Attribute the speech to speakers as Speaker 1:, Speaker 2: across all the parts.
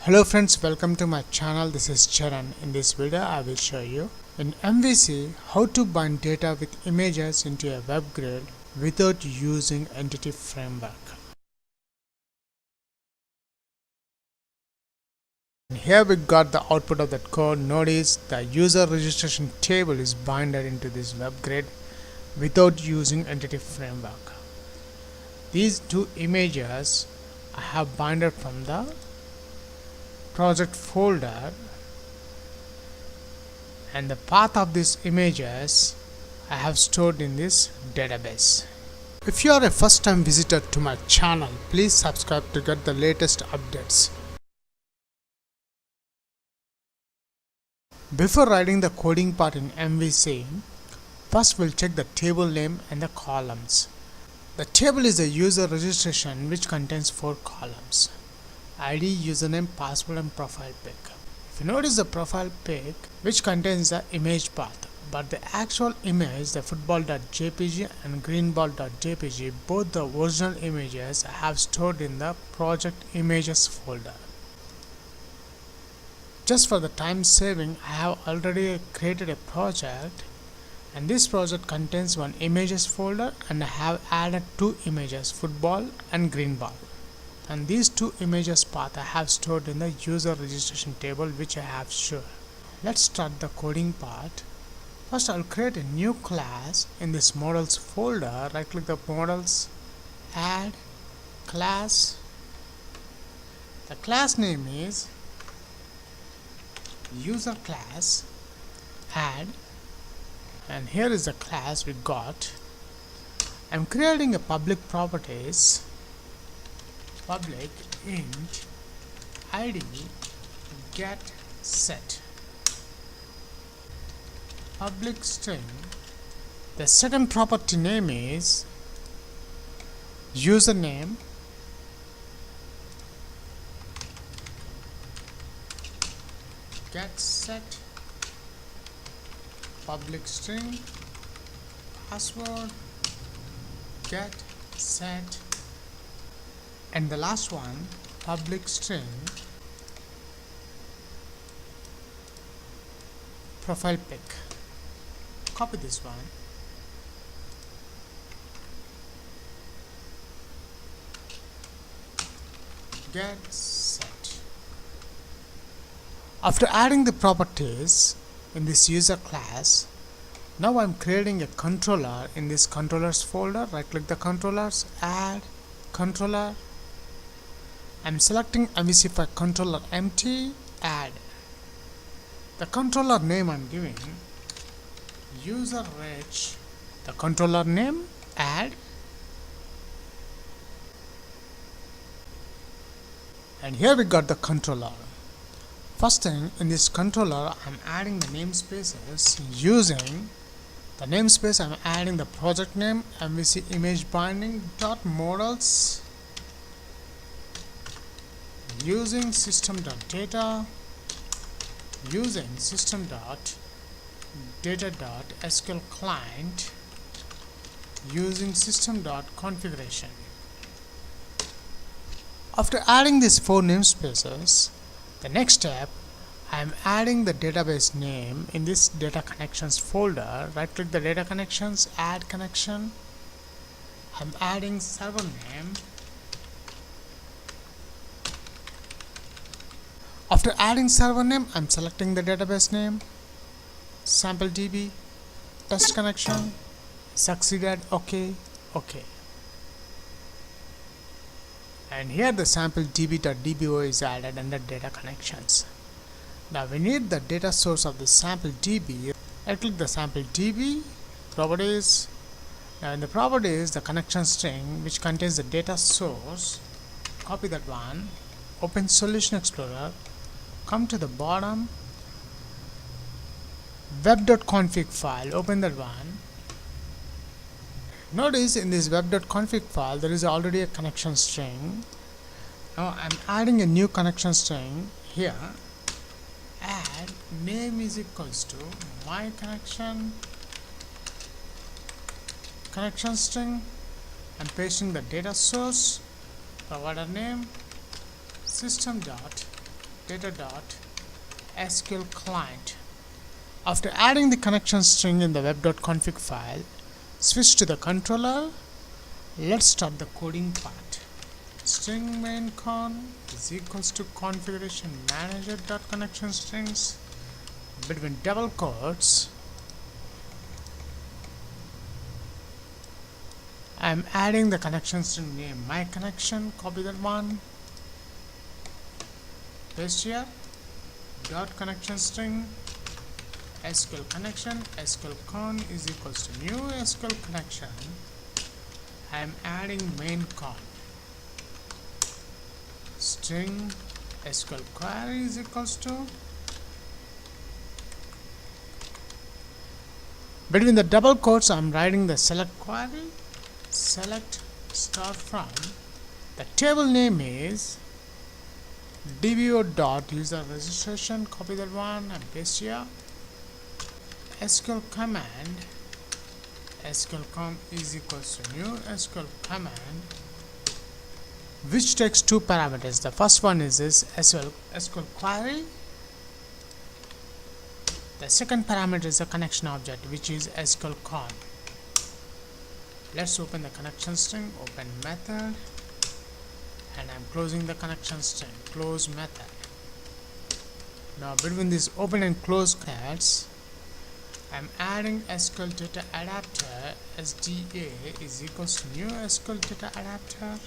Speaker 1: Hello friends, welcome to my channel. This is Charan. In this video I will show you in MVC how to bind data with images into a web grid without using entity framework. And here we got the output of that code. Notice the user registration table is binded into this web grid without using entity framework. These two images I have binded from the project folder, and the path of these images I have stored in this database. If you are a first time visitor to my channel, please subscribe to get the latest updates. Before writing the coding part in MVC, first we'll check the table name and the columns. The table is a user registration which contains 4 columns: ID, username, password and profile pic. If you notice the profile pic which contains the image path, but the actual image, the football.jpg and greenball.jpg, both the original images I have stored in the project images folder. Just for the time saving, I have already created a project, and this project contains one images folder, and I have added 2 images, football and greenball. And these 2 images path I have stored in the user registration table which I have shown. Let's start the coding part. First I'll create a new class in this models folder. Right click the models, add class. The class name is user class, add, and here is the class we got. I'm creating a public properties, public int id get set, public string. The second property name is username, get set, public string, password, get set, and the last one, public string, profile pic. Copy this one, get set. After adding the properties in this user class, now I'm creating a controller in this controllers folder. Right click the controllers, add controller. I'm selecting MVC for controller empty, add. The controller name I'm giving user reg, the controller name, add, and here we got the controller. First thing, in this controller I'm adding the namespaces. Using the namespace I'm adding the project name MVC image binding dot models, using system.data, using system.data.sql client, using system.configuration. After adding these 4 namespaces, the next step, I am adding the database name in this data connections folder. Right click the data connections, add connection. I'm adding server name. After adding server name, I'm selecting the database name, sample DB, test connection, succeeded, OK. And here the sample db.dbo is added under data connections. Now we need the data source of the sample db. I click the sample db, properties. Now in the properties, the connection string which contains the data source, copy that one, open Solution Explorer, come to the bottom, web.config file, open that one. Notice in this web.config file there is already a connection string. Now I'm adding a new connection string here. Add name is equals to my connection string. I'm pasting the data source, provider name, system dot data.sql client. After adding the connection string in the web.config file, switch to the controller. Let's start the coding part. String main con is equals to configuration manager dot connection strings. Between double quotes, I am adding the connection string name my connection. Copy that one, paste here. Dot connection string SQL connection SQL con is equals to new SQL connection. I am adding main con. String SQL query is equals to, between the double quotes I am writing the select query. Select start from, the table name is dbo.user registration. Copy that one and paste here. SQL command SQL com is equals to new SQL command, which takes two parameters. The first one is this SQL query. The second parameter is the connection object, which is SQL con. Let's open the connection string, open method, and I'm closing the connection string, close method. Now between these open and close brackets, I'm adding SQL data adapter. SDA is equals to new SQL data adapter.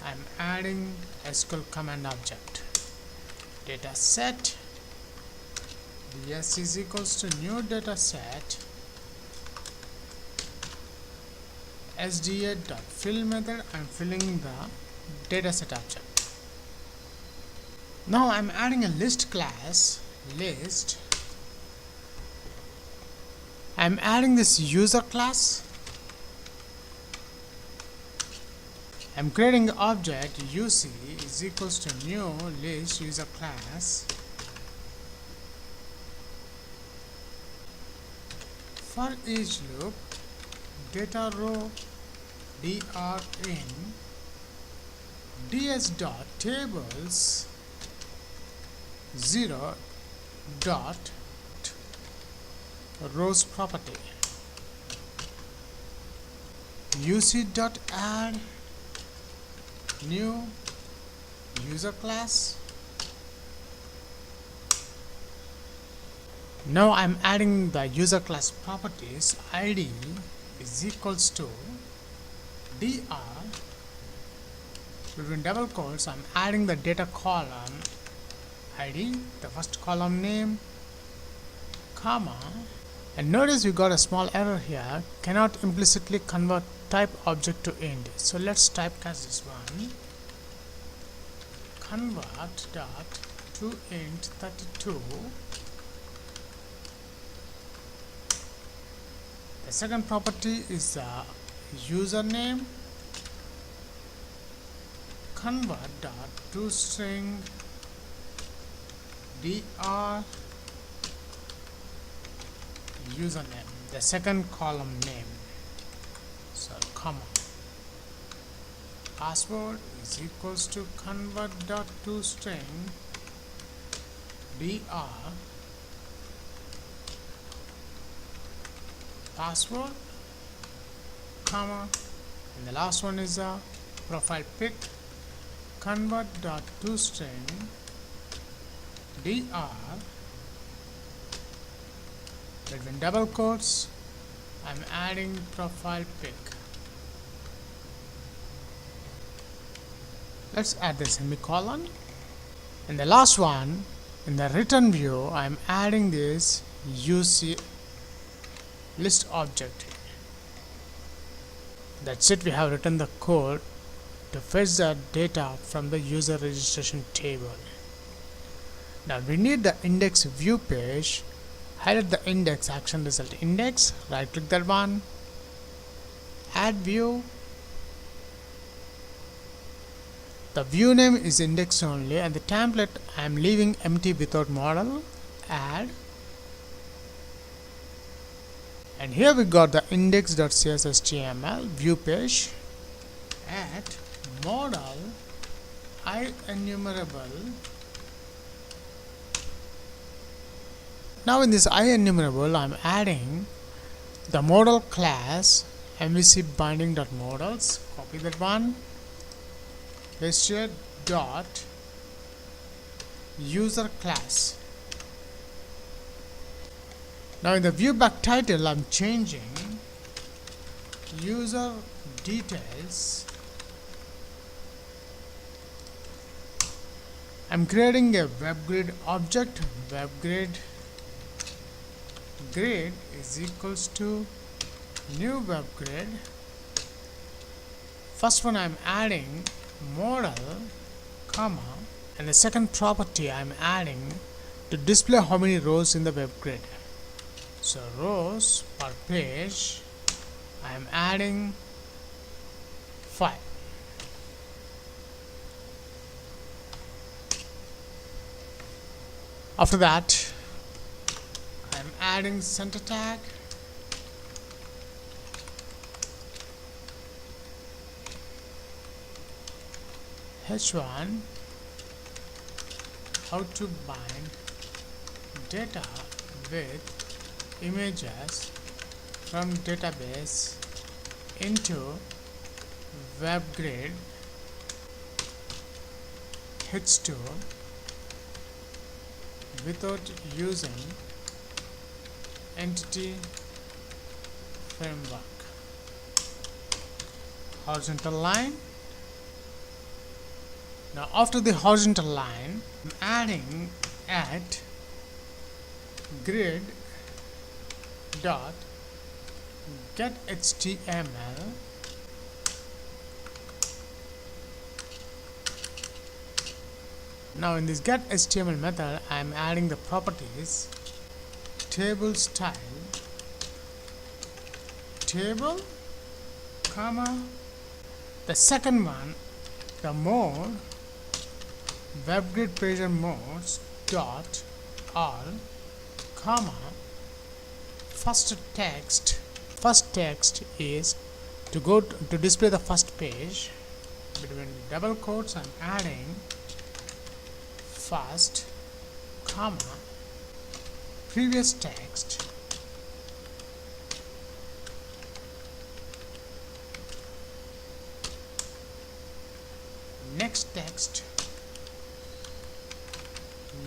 Speaker 1: I'm adding SQL command object. Data set, ds is equals to new data set. SDA.fill method, I'm filling the dataset object. Now I'm adding a list class, list. I'm adding this user class. I'm creating the object UC is equals to new list user class. For each loop, data row dr in ds dot tables 0 dot rows property, uc dot add new user class. Now I'm adding the user class properties. ID is equals to dr, between double quotes I'm adding the data column ID, the first column name, comma, and notice we got a small error here, cannot implicitly convert type object to int. So let's typecast this one, convert dot to int 32. The second property is the username, convert dot to string dr username, the second column name, so comma, password is equals to convert dot to string dr password, comma, and the last one is a profile pic, convert dot to string dr, between double quotes I'm adding profile pic. Let's add the semicolon, and the last one in the return view I'm adding this UC list object. That's it, we have written the code to fetch the data from the user registration table. Now we need the index view page. Highlight the index action result index, right click that one, add view. The view name is index only, and the template I am leaving empty without model. Add, and here we got the index.cshtml view page. Add model I enumerable Now in this IEnumerable, I'm adding the model class MVC binding.models. Copy that one, paste here, dot user class. Now in the view back title, I'm changing user details. I'm creating a WebGrid object. WebGrid grid is equals to new WebGrid. First one I'm adding model, comma, and the second property I'm adding to display how many rows in the WebGrid. So rows per page, I'm adding 5. After that, I'm adding center tag, h1, how to bind data with images from database into WebGrid, h2, without using entity framework. Horizontal line. Now after the horizontal line, I'm adding at grid dot get HTML Now in this get HTML method, I am adding the properties table style, table, comma, the second one, the mode, WebGrid pager modes dot all, comma, first text is to go to display the first page. Between double quotes, I'm adding first, comma, previous text, next text,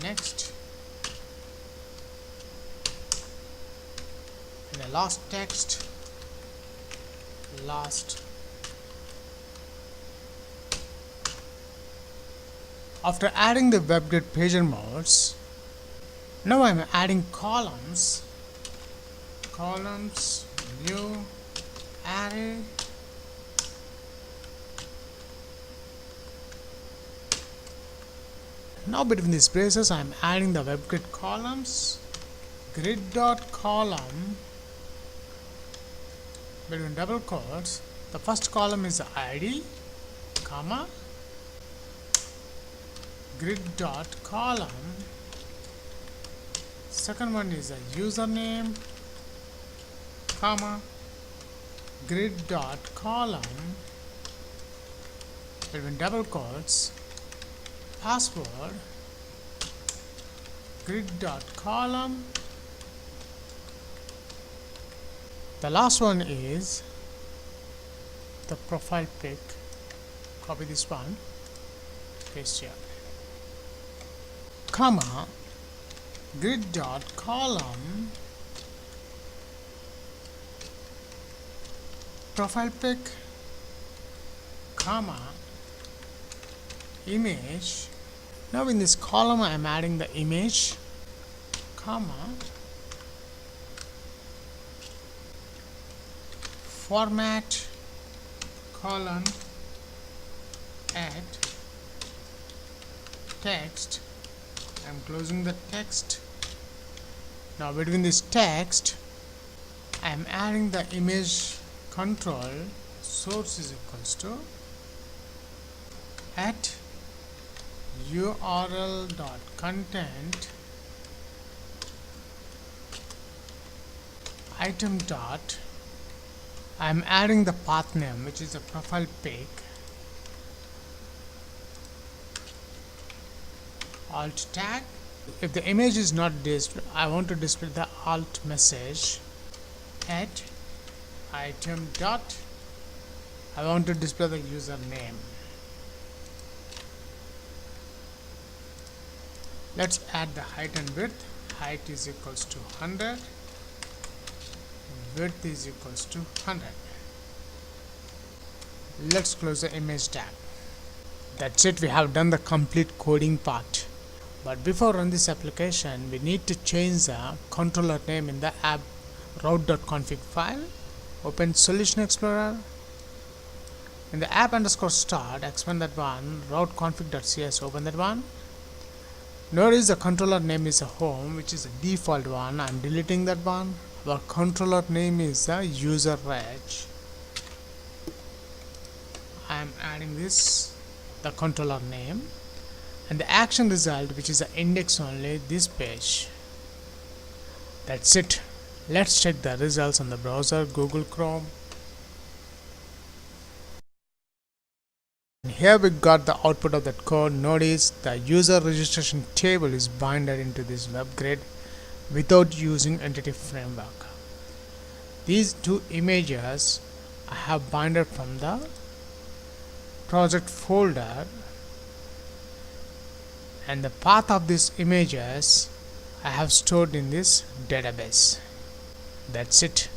Speaker 1: next, and the last text, last. After adding the WebGrid pager modes, now I'm adding columns, new array, now between these braces I'm adding the WebGrid columns, grid.column, between double quotes, the first column is the ID, comma, grid.column, second one is a username, comma, grid.column, between double quotes, password, grid.column, the last one is the profile pic. Copy this one, paste here, comma, grid.column, profile pic, comma, image. Now in this column I am adding the image, comma, format, colon, add text. I'm closing the text. Now between this text I am adding the image control, source is equals to at url.content item dot, I am adding the path name, which is a profile pic, alt tag, If the image is not displayed, I want to display the alt message at item dot. I want to display the username. Let's add the height and width. Height is equals to 100, width is equals to 100. Let's close the image tab. That's it, we have done the complete coding part. But before run this application, we need to change the controller name in the app route.config file. Open Solution Explorer. In the app underscore start, expand that one, route config.cs, open that one. Notice the controller name is a home, which is a default one. I'm deleting that one. Our controller name is the user reg. I'm adding this, the controller name, and the action result, which is the index only, this page. That's it. Let's check the results on the browser, Google Chrome. And here we got the output of that code. Notice the user registration table is binded into this web grid without using entity framework. These two images I have binded from the project folder, and the path of these images I have stored in this database. That's it.